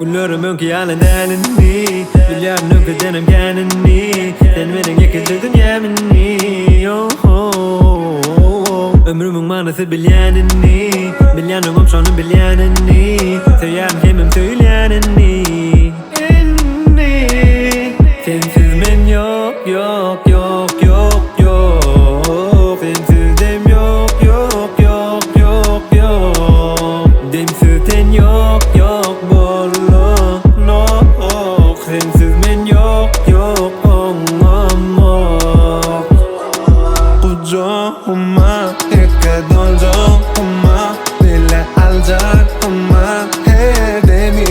Gülürüm ki yalan delini, biliyorum ki denem kendini. Sen benim yakıldırdın yeminni. Ömrümün manası bilyenini, bilyanım sonu bilyenini. Söyleyen hemim söyleyenini. Sensiz men yok yok yok yok yok. Sensiz dem yok yok yok yok yok. Demsiz sen yok yok bolu no. Sensiz men yok yok olmamok. Kucağıma yıka dolcağıma bile alacağıma her demi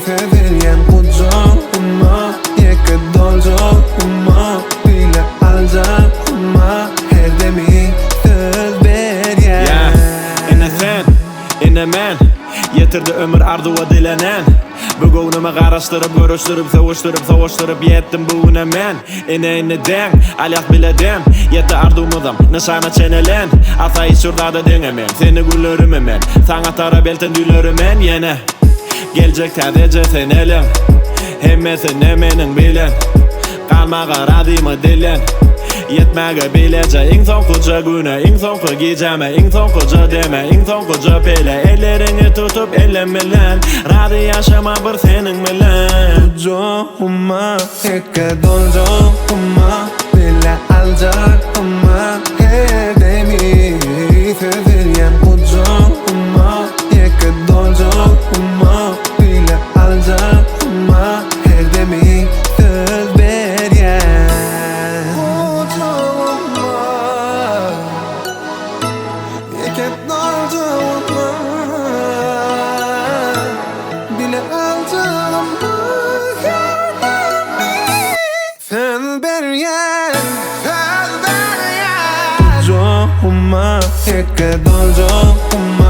sevilyen kucağıma yıka dolcağıma bile alacağıma her demi söz ver ya. Ine sen, ine men yetirdi ömür arduva dilenen. Bugünümü karıştırıp, görüştürüp, savuşturup yettim bugüne men. Ine den, alyat bile dem. Yetti ardumudam, nişana çenelen. Atayı şurada denemen, seni gülürüm hemen. Sana tara belten dülürüm en yine. Gelecek tadece sen elim. Hemmesi ne menin bilen. Kalmağa radımı dilen. Yetmege bilece in son koca güne, in son koca geceme, in son koca deme, in son koca pele. Ellerini tutup ellemelen, radı yaşama bir senin bilen. Kucağıma yıka dolcağıma bile alacağıma her demi sevilyen kucağıma yıka dolcağıma bile alacağıma her demi söz ver ya. Kucağıma yıka dolcağıma bile alacağıma her demi söz ver ya. Kucağıma yıka dolcağıma